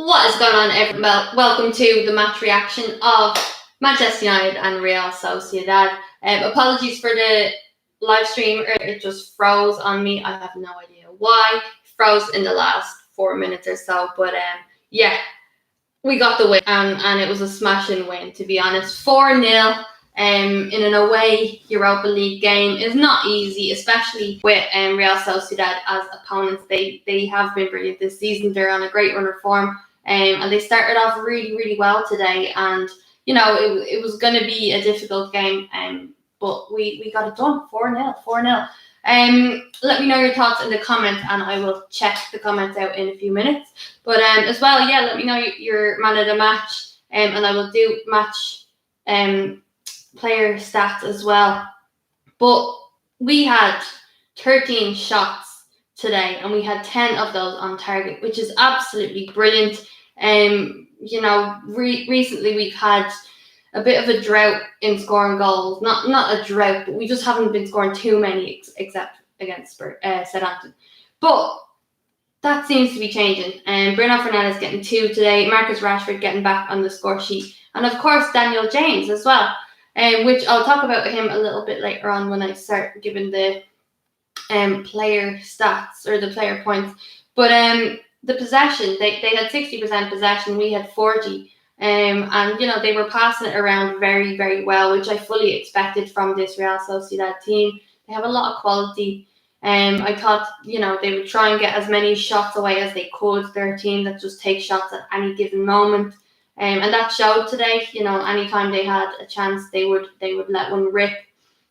What is going on, everyone? Welcome to the match reaction of Manchester United and Real Sociedad. Apologies for the live stream, it just froze on me. I have no idea why. It froze in the last 4 minutes or so, but yeah, we got the win, and it was a smashing win, to be honest. 4-0 in an away Europa League game is not easy, especially with Real Sociedad as opponents. They have been brilliant this season. They're on a great run of form, and they started off really well today. And it was going to be a difficult game, but we got it done. 4-0. Let me know your thoughts in the comments, and I will check the comments out in a few minutes. But as well, yeah, let me know your man of the match, and I will do match player stats as well. But we had 13 shots today, and we had 10 of those on target, which is absolutely brilliant. Recently we've had a bit of a drought in scoring goals. Not a drought, but we just haven't been scoring too many, except against Southampton. But that seems to be changing. Bruno Fernandes getting 2 today. Marcus Rashford getting back on the score sheet. And of course, Daniel James as well. Which I'll talk about him a little bit later on when I start giving the player stats or the player points. But the possession, they had 60% possession. We had 40%. And they were passing it around very well, which I fully expected from this Real Sociedad team. They have a lot of quality. I thought they would try and get as many shots away as they could. They're a team that just takes shots at any given moment, and that showed today. Anytime they had a chance, they would let one rip.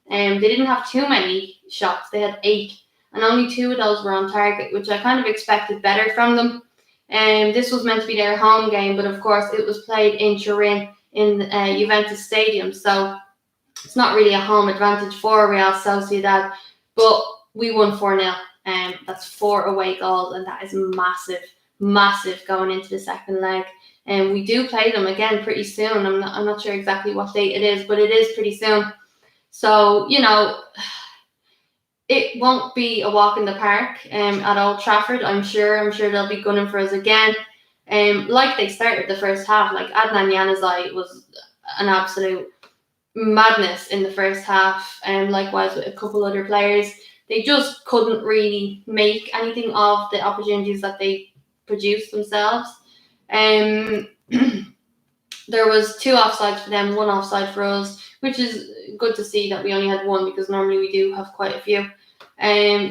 They didn't have too many shots. They had 8, and only 2 of those were on target, which I kind of expected better from them. This was meant to be their home game, but of course it was played in Turin in Juventus Stadium, so it's not really a home advantage for Real Sociedad. But we won 4-0, and that's 4 away goals, and that is massive going into the second leg. And we do play them again pretty soon. I'm not sure exactly what date it is, but it is pretty soon. So it won't be a walk in the park at Old Trafford. I'm sure they'll be gunning for us again. Like they started the first half. Like Adnan Januzaj was an absolute madness in the first half, and likewise with a couple other players. They just couldn't really make anything of the opportunities that they produced themselves. There was 2 offsides for them, 1 offside for us, which is good to see that we only had 1, because normally we do have quite a few.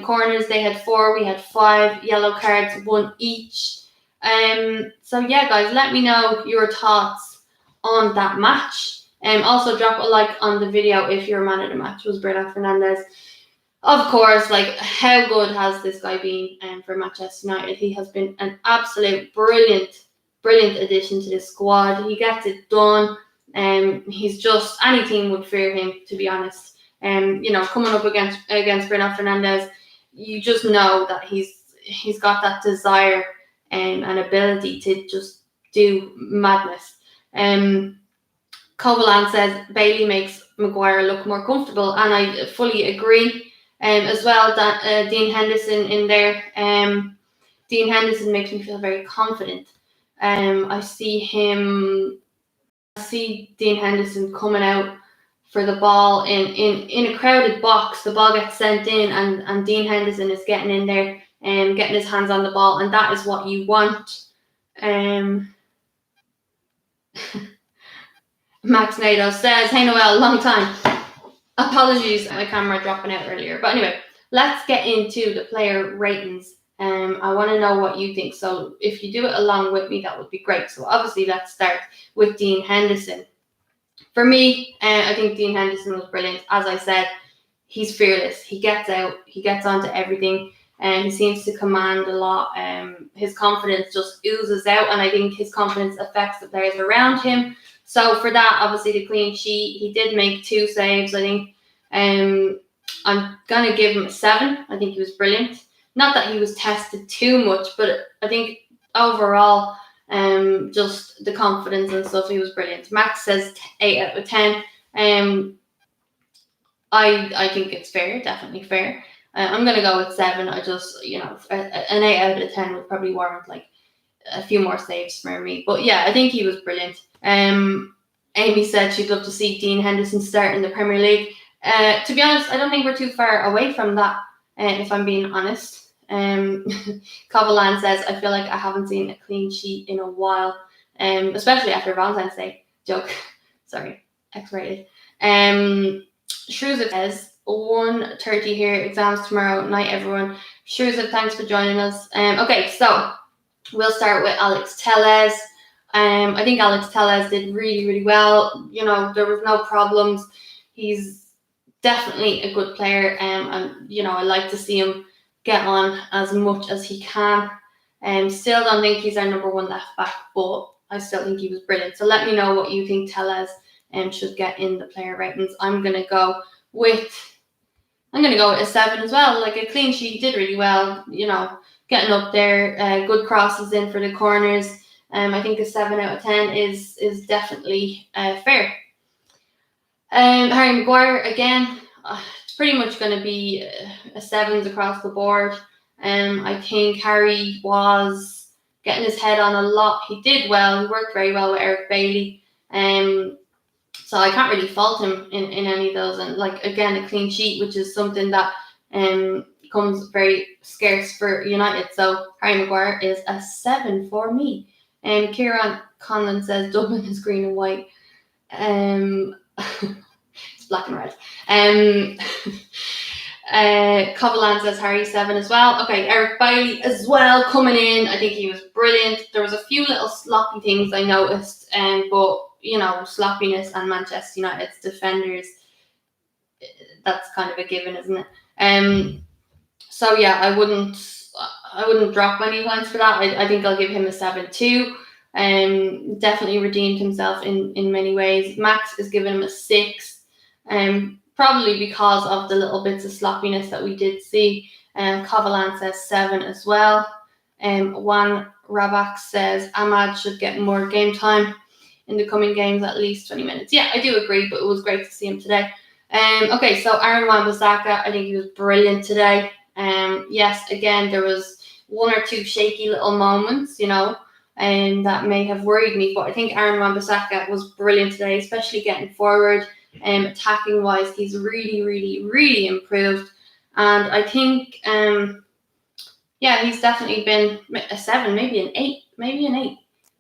Corners, they had 4, we had 5. Yellow cards, 1 each. So yeah, guys, let me know your thoughts on that match. Also drop a like on the video if your man of the match was Bruno Fernandes. Of course, how good has this guy been for Manchester United? He has been an absolute brilliant addition to this squad. He gets it done. He's just, any team would fear him, to be honest. Coming up against Bruno Fernandes, you just know that he's got that desire and ability to just do madness. Kovalan says Bailey makes Maguire look more comfortable, and I fully agree. As well, Dean Henderson in there. Dean Henderson makes me feel very confident. I see Dean Henderson coming out for the ball in a crowded box. The ball gets sent in, and Dean Henderson is getting in there and getting his hands on the ball, and that is what you want. Max Nato says, "Hey Noelle, long time. Apologies, my camera dropping out earlier." But anyway, let's get into the player ratings. I want to know what you think. So if you do it along with me, that would be great. So obviously, let's start with Dean Henderson. For me, I think Dean Henderson was brilliant. As I said, he's fearless. He gets out. He gets onto everything. And he seems to command a lot. His confidence just oozes out. And I think his confidence affects the players around him. So for that, obviously, the clean sheet, he did make 2 saves, I think. I'm going to give him a 7. I think he was brilliant. Not that he was tested too much, but I think overall, just the confidence and stuff, he was brilliant. Max says 8 out of 10. I think it's fair, definitely fair. I'm going to go with 7. I just, an 8 out of 10 would probably warrant a few more saves for me. But yeah, I think he was brilliant. Amy said she'd love to see Dean Henderson start in the Premier League. To be honest, I don't think we're too far away from that, if I'm being honest. Covalan says, I feel like I haven't seen a clean sheet in a while, especially after Valentine's Day. Joke. Sorry, X-rated. Shrewsbury says, 1:30 here, exams tomorrow night, everyone. Shrewsbury, thanks for joining us. Okay, so we'll start with Alex Tellez. I think Alex Tellez did really, really well. You know, there was no problems. He's definitely a good player, and you know, I like to see him get on as much as he can. Still don't think he's our number one left back, but I still think he was brilliant. So let me know what you think Tellez should get in the player ratings. I'm gonna go with a 7 as well. Like a clean sheet, did really well. You know, getting up there, good crosses in for the corners. I think a 7 out of 10 is definitely fair. Harry Maguire again. It's pretty much going to be a 7s across the board. I think Harry was getting his head on a lot. He did well. He worked very well with Eric Bailey. So I can't really fault him in any of those. And like again, a clean sheet, which is something that comes very scarce for United. So Harry Maguire is a 7 for me. Kieran Conlon says Dublin is green and white. It's black and red. Covalan says Harry 7 as well. Okay, Eric Bailey as well coming in. I think he was brilliant. There was a few little sloppy things I noticed, but you know, sloppiness and Manchester United's defenders, that's kind of a given, isn't it? So yeah, I wouldn't drop any points for that. I think I'll give him a 7 too. Definitely redeemed himself in many ways. Max is giving him a 6. Probably because of the little bits of sloppiness that we did see. Covalan says 7 as well. Juan Rabak says Ahmad should get more game time in the coming games, at least 20 minutes. Yeah, I do agree, but it was great to see him today. Okay, so Aaron Wan-Bissaka, I think he was brilliant today. Yes, again, there was 1 or 2 shaky little moments, you know, that may have worried me, but I think Aaron Wan-Bissaka was brilliant today, especially getting forward. Attacking wise, he's really, really, really improved, and I think he's definitely been a 7, maybe an 8. I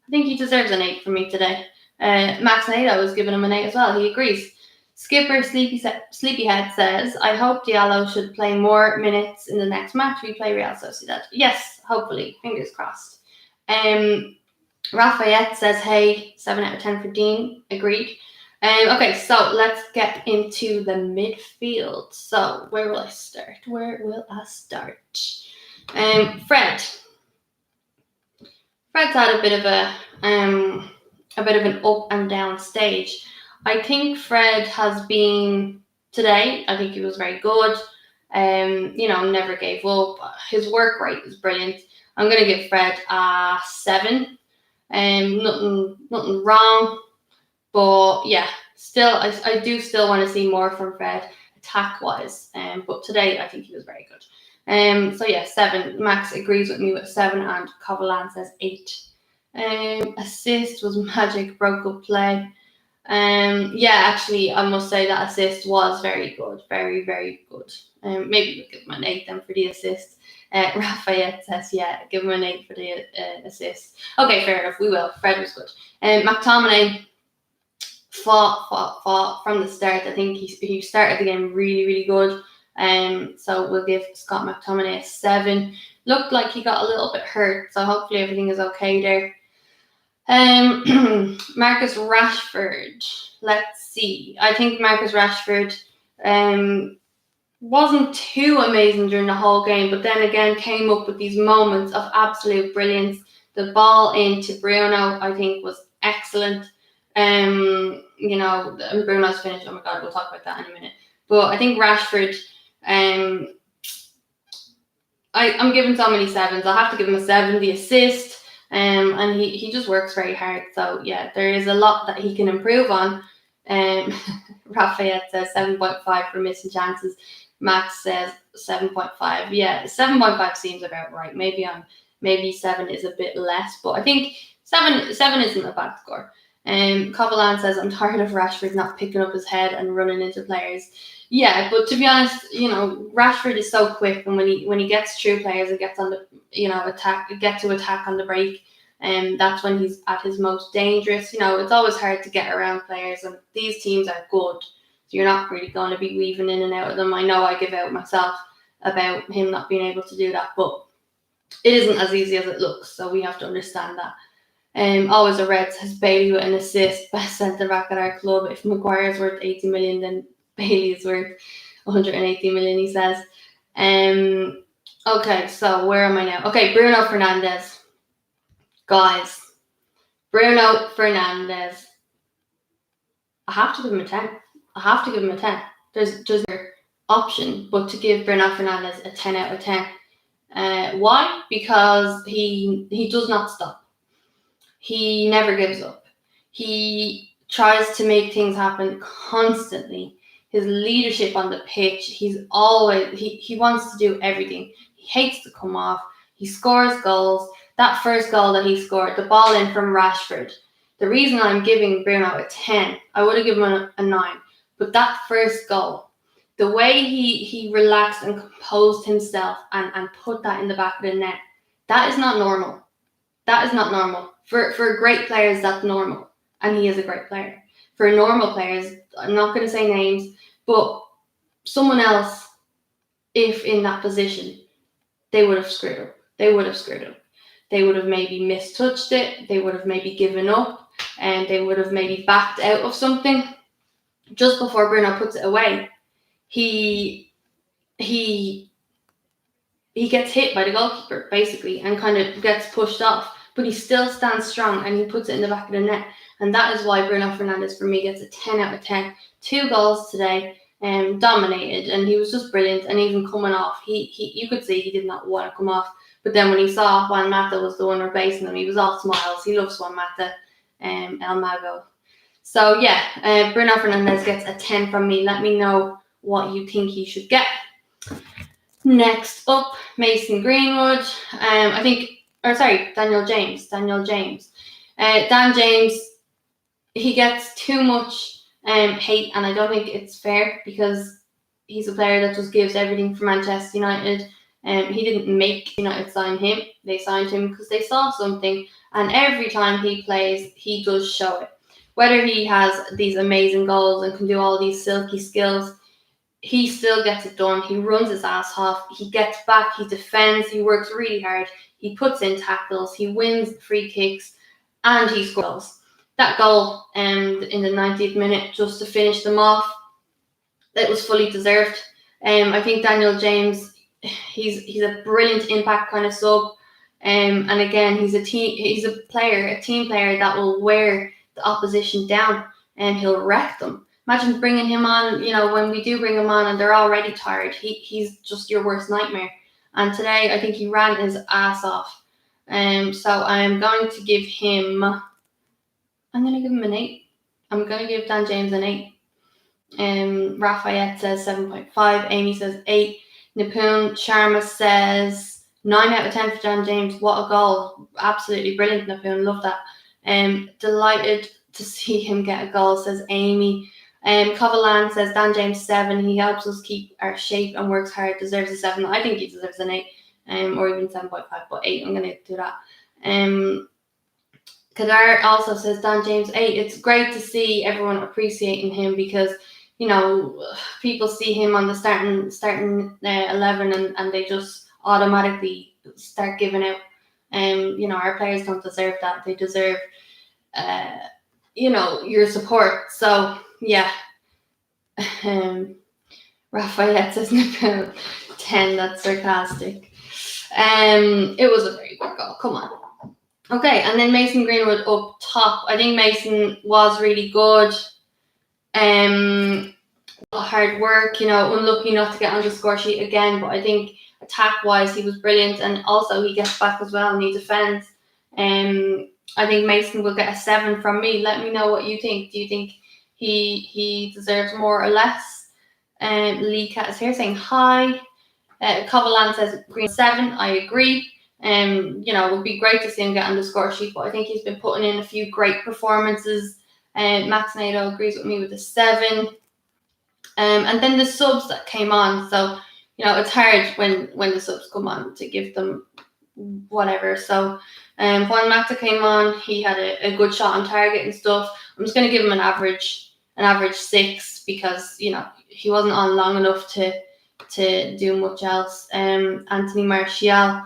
think he deserves an 8 from me today. Max Nato was giving him an 8 as well. He agrees. Skipper Sleepyhead says, I hope Diallo should play more minutes in the next match we play Real Sociedad. Yes, hopefully, fingers crossed. Rafayette says, hey, 7 out of 10 for Dean. Agreed. Okay, so let's get into the midfield. So where will I start? Fred's had a bit of an up and down stage. I think Fred has been today. I think he was very good. You know, never gave up. His work rate is brilliant. I'm gonna give Fred a 7. Nothing wrong. But yeah, still, I do still want to see more from Fred attack-wise. But today, I think he was very good. So yeah, 7. Max agrees with me with 7, and Covalan says 8. Assist was magic, broke up play. Yeah, actually, I must say that assist was very good. Very, very good. Maybe we'll give him an 8 then for the assist. Rafayette says, yeah, give him an 8 for the assist. Okay, fair enough, we will. Fred was good. McTominay fought from the start. I think he started the game really, really good. So we'll give Scott McTominay a 7. Looked like he got a little bit hurt, so hopefully everything is okay there. Marcus Rashford. Let's see. I think Marcus Rashford wasn't too amazing during the whole game, but then again came up with these moments of absolute brilliance. The ball into Bruno, I think, was excellent. You know, Bruno's finish. Oh my God, we'll talk about that in a minute. But I think Rashford, I'm giving so many 7s. I'll have to give him a 7. The assist, and he just works very hard. So yeah, there is a lot that he can improve on. Rafayette says 7.5 for missing chances. Max says 7.5. Yeah, 7.5 seems about right. Maybe I'm maybe 7 is a bit less, but I think 7 isn't a bad score. Covalan says, I'm tired of Rashford not picking up his head and running into players. Yeah, but to be honest, Rashford is so quick, and when he gets through players and gets on the attack on the break, that's when he's at his most dangerous. It's always hard to get around players, and these teams are good, so you're not really going to be weaving in and out of them. I know I give out myself about him not being able to do that, but it isn't as easy as it looks, so we have to understand that. Always a Red says Bailey with an assist, best centre back at our club. If Maguire's worth 80 million, then Bailey's worth 180 million, he says. Okay, so where am I now? Okay, Bruno Fernandes. Guys, Bruno Fernandes. I have to give him a 10. There's just no option but to give Bruno Fernandes a 10 out of 10. Why? Because he does not stop. He never gives up. He tries to make things happen constantly. His leadership on the pitch, he wants to do everything. He hates to come off. He scores goals. That first goal that he scored, the ball in from Rashford. The reason I'm giving Bruno a 10, I would have given him a 9. But that first goal, the way he relaxed and composed himself and put that in the back of the net, that is not normal. That is not normal. For great players, that's normal. And he is a great player. For normal players, I'm not going to say names, but someone else, if in that position, they would have screwed up. They would have maybe mistouched it. They would have maybe given up. And they would have maybe backed out of something. Just before Bruno puts it away, he gets hit by the goalkeeper, basically, and kind of gets pushed off. But he still stands strong and he puts it in the back of the net. And that is why Bruno Fernandes, for me, gets a 10 out of 10. 2 goals today, dominated, and he was just brilliant. And even coming off, you could see he did not want to come off. But then when he saw Juan Mata was the one replacing him, he was all smiles. He loves Juan Mata, El Mago. So, yeah, Bruno Fernandes gets a 10 from me. Let me know what you think he should get. Next up, Mason Greenwood. Daniel James. Dan James, he gets too much hate, and I don't think it's fair because he's a player that just gives everything for Manchester United. He didn't make United sign him. They signed him because they saw something, and every time he plays, he does show it. Whether he has these amazing goals and can do all these silky skills, he still gets it done. He runs his ass off. He gets back. He defends. He works really hard. He puts in tackles. He wins free kicks, and he scores. That goal in the 90th minute just to finish them off, that was fully deserved. I think Daniel James, he's a brilliant impact kind of sub. And again, he's a team player that will wear the opposition down, and he'll wreck them. Imagine bringing him on, when we do bring him on and they're already tired, he's just your worst nightmare. And today, I think he ran his ass off. So I'm going to give him an 8. I'm going to give Dan James an 8. Rafayette says 7.5. Amy says 8. Nipun Sharma says 9 out of 10 for Dan James. What a goal. Absolutely brilliant, Nipun. Love that. Delighted to see him get a goal, says Amy. Covalan says Dan James 7. He helps us keep our shape and works hard. Deserves a 7. I think he deserves an 8, or even 7.5, but 8. I'm going to do that. Kadar also says Dan James 8. It's great to see everyone appreciating him because people see him on the starting 11 and they just automatically start giving out. Our players don't deserve that. They deserve your support. So yeah. Rafayette says 10. That's sarcastic. It was a very good goal. Come on. Okay, and then Mason Greenwood up top. I think Mason was really good. Hard work, unlucky not to get on the score sheet again, but I think attack-wise he was brilliant, and also he gets back as well and he defends. I think Mason will get a 7 from me. Let me know what you think. Do you think he deserves more or less? Lee Cat is here saying hi. Covalan says Green 7. I agree. It would be great to see him get on the score sheet, but I think he's been putting in a few great performances. Max Nato agrees with me with a 7. And then the subs that came on. So, it's hard when the subs come on to give them whatever. So, when Mata came on, he had a good shot on target and stuff. I'm just going to give him an average 6 because, he wasn't on long enough to do much else. Anthony Martial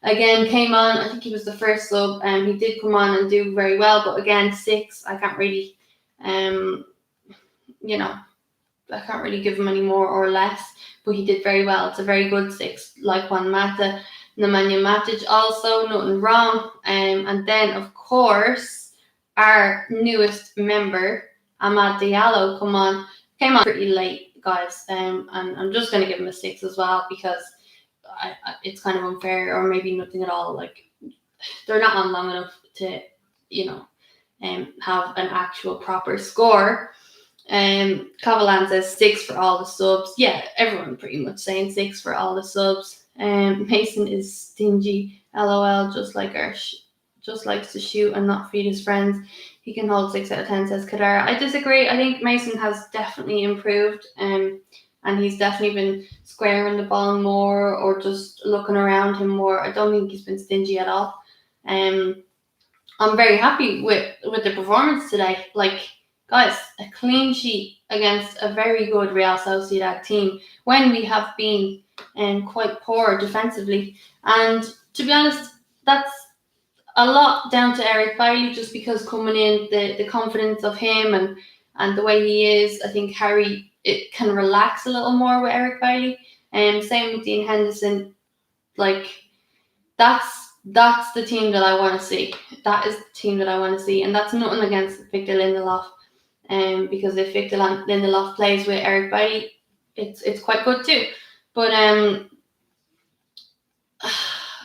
again came on. I think he was the first sub, and he did come on and do very well. But again, 6. I can't really, I can't really give him any more or less. But he did very well. It's a very good 6, like Juan Mata. Nemanja Matic also, nothing wrong. And then, of course, our newest member, Amad Diallo, came on pretty late, guys. And I'm just going to give him a 6 as well because it's kind of unfair, or maybe nothing at all. Like, they're not on long enough to, have an actual proper score. Kavalan says 6 for all the subs. Yeah, everyone pretty much saying 6 for all the subs. Mason is stingy. LOL, just likes to shoot and not feed his friends. He can hold 6 out of 10, says Kadara. I disagree. I think Mason has definitely improved, and he's definitely been squaring the ball more or just looking around him more. I don't think he's been stingy at all. I'm very happy with the performance today. Like, guys, a clean sheet against a very good Real Sociedad team when we have been quite poor defensively. And to be honest, that's a lot down to Eric Bailly, just because coming in, the confidence of him and the way he is. I think Harry, it can relax a little more with Eric Bailly. Same with Dean Henderson. Like, that's the team that I want to see. That is the team that I want to see. And that's nothing against Victor Lindelof. Because if Victor Lindelof plays with Eric Bailly, it's quite good too. But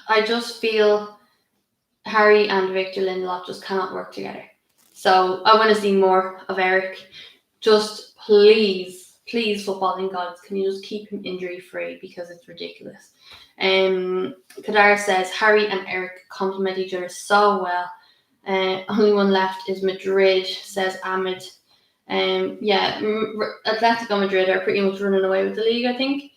I just feel Harry and Victor Lindelof just cannot work together. So I want to see more of Eric. Just please, footballing gods, can you just keep him injury free, because it's ridiculous. Kadar says Harry and Eric complement each other so well. Only one left is Madrid, says Ahmed. Atletico Madrid are pretty much running away with the league, I think.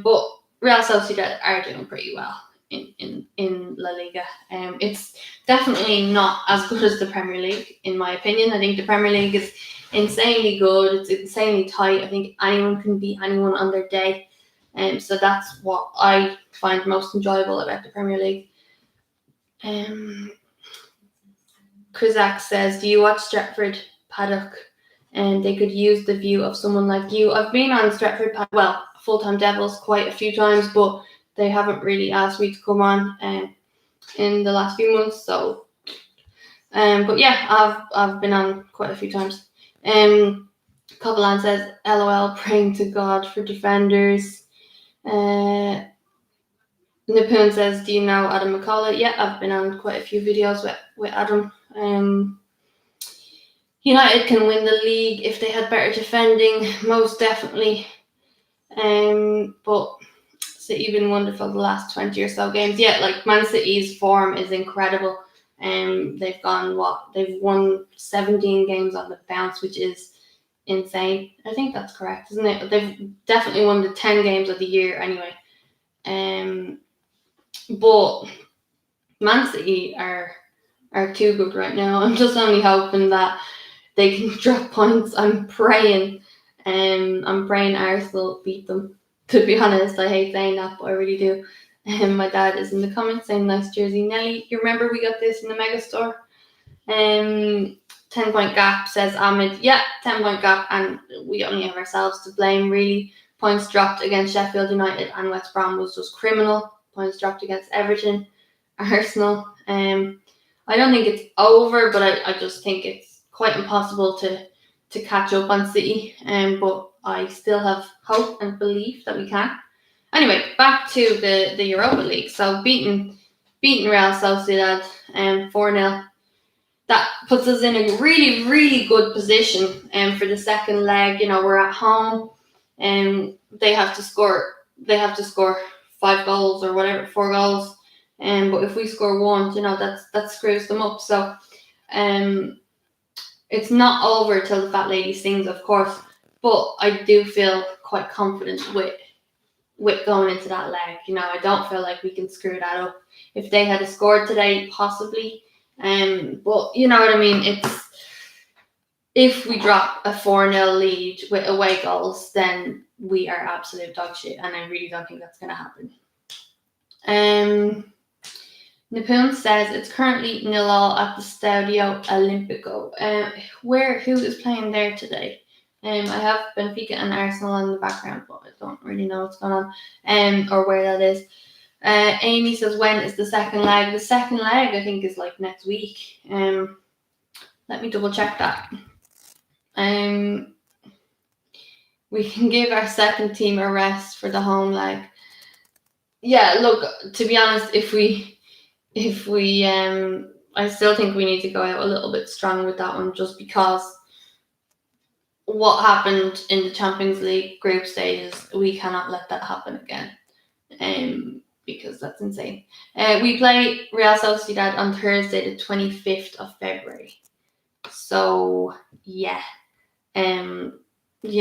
But Real Sociedad are doing pretty well in La Liga. It's definitely not as good as the Premier League, in my opinion. I think the Premier League is insanely good. It's insanely tight. I think anyone can beat anyone on their day. So that's what I find most enjoyable about the Premier League. Krizak says, do you watch Stretford Paddock? And they could use the view of someone like you. I've been on Stretford Paddock, well, Full-Time Devils quite a few times, but they haven't really asked me to come on in the last few months. So, but yeah, I've been on quite a few times. Copeland says, LOL, praying to God for defenders. Nipoon says, do you know Adam McCullough? Yeah, I've been on quite a few videos with Adam. United can win the league if they had better defending, most definitely. But City have been wonderful the last 20 or so games. Yeah, like Man City's form is incredible. They've won 17 games on the bounce, which is insane. I think that's correct, isn't it? They've definitely won the 10 games of the year anyway. But Man City are too good right now. I'm just only hoping that they can drop points. I'm praying Arsenal beat them. To be honest, I hate saying that, but I really do. My dad is in the comments saying nice jersey. Nelly, you remember we got this in the mega store? 10-point gap, says Ahmed. Yeah, 10-point gap, and we only have ourselves to blame, really. Points dropped against Sheffield United and West Brom was just criminal. Points dropped against Everton, Arsenal. I don't think it's over, but I just think it's quite impossible to catch up on City. But I still have hope and belief that we can. Anyway, back to the Europa League. So beating Real Sociedad 4-0. That puts us in a really, really good position for the second leg. We're at home and they have to score 5 goals or whatever, 4 goals But if we score one, that screws them up. So it's not over till the fat lady sings, of course. But I do feel quite confident with going into that leg. I don't feel like we can screw that up. If they had scored today, possibly. But you know what I mean? It's if we drop a 4-0 lead with away goals, then we are absolute dog shit, and I really don't think that's going to happen. Napoon says it's currently 0-0 at the Stadio Olimpico. Who is playing there today? I have Benfica and Arsenal in the background, but I don't really know what's going on, or where that is. Amy says, when is the second leg? The second leg, I think, is like next week. Let me double check that. We can give our second team a rest for the home leg. Yeah, look, to be honest, if we I still think we need to go out a little bit strong with that one, just because what happened in the Champions League group stages, we cannot let that happen again. Because that's insane. We play Real Sociedad on Thursday, the 25th of February. So yeah, that's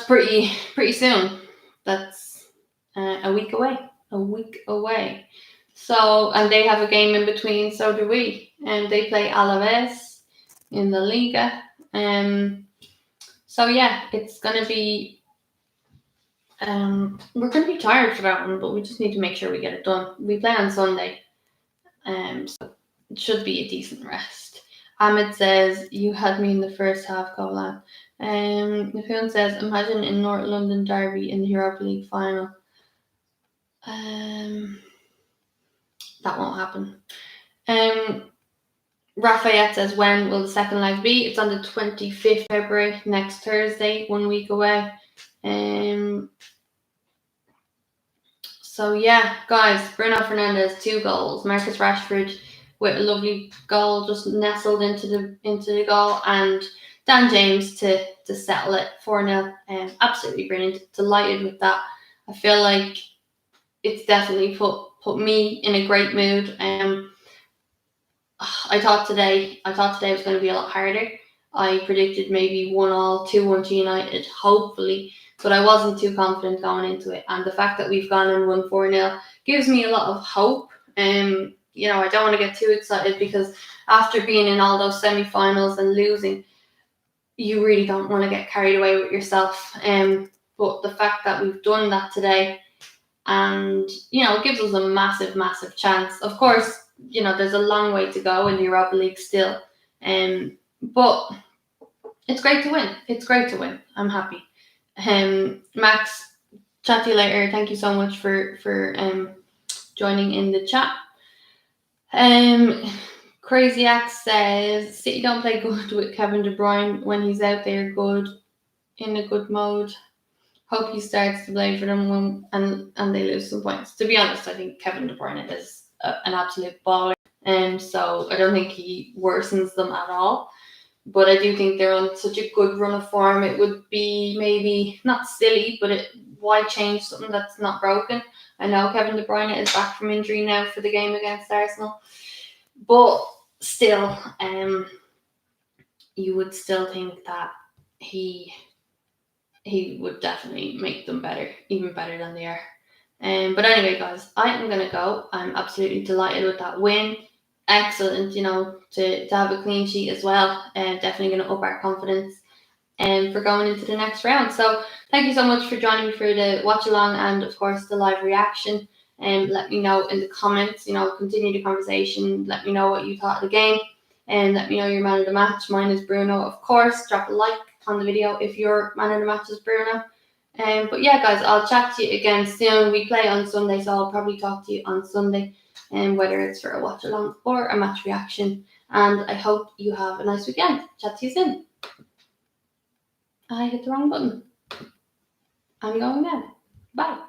pretty soon. That's a week away. So, and they have a game in between, so do we. And they play Alaves in the Liga. So yeah, it's gonna be. We're gonna be tired for that one, but we just need to make sure we get it done. We play on Sunday, so it should be a decent rest. Ahmed says, you had me in the first half, Golan. Napoon says, imagine in North London Derby in the Europa League final. That won't happen. Rafayette says, when will the second leg be? It's on the 25th of February, next Thursday, 1 week away. So yeah, guys, Bruno Fernandes, 2 goals. Marcus Rashford with a lovely goal, just nestled into the goal, and Dan James to settle it 4-0. Absolutely brilliant. Delighted with that. I feel like it's definitely put me in a great mood. I thought today was going to be a lot harder. I predicted maybe 1-1, 2-1 to United, hopefully, but I wasn't too confident going into it. And the fact that we've gone and won 4-0 gives me a lot of hope. I don't want to get too excited, because after being in all those semi-finals and losing, you really don't want to get carried away with yourself. But the fact that we've done that today, and it gives us a massive, massive chance. Of course, there's a long way to go in the Europa League still, but it's great to win. I'm happy. Max, chat to you later. Thank you so much for joining in the chat. Crazy Axe says, City don't play good with Kevin De Bruyne when he's out there in a good mode. Hope he starts to play for them and they lose some points. To be honest, I think Kevin De Bruyne is an absolute baller, and so I don't think he worsens them at all. But I do think they're on such a good run of form. It would be maybe not silly, but why change something that's not broken? I know Kevin De Bruyne is back from injury now for the game against Arsenal, but still, you would still think that he would definitely make them better, even better than they are. But anyway, guys, I am going to go. I'm absolutely delighted with that win. Excellent, to have a clean sheet as well. Definitely going to up our confidence for going into the next round. So thank you so much for joining me for the watch along and, of course, the live reaction. Let me know in the comments, continue the conversation. Let me know what you thought of the game, and let me know your man of the match. Mine is Bruno, of course. Drop a like on the video if your man of the match is Bruno. But yeah, guys, I'll chat to you again soon. We play on Sunday, so I'll probably talk to you on Sunday, whether it's for a watch along or a match reaction. And I hope you have a nice weekend. Chat to you soon. I hit the wrong button. I'm going now. Bye.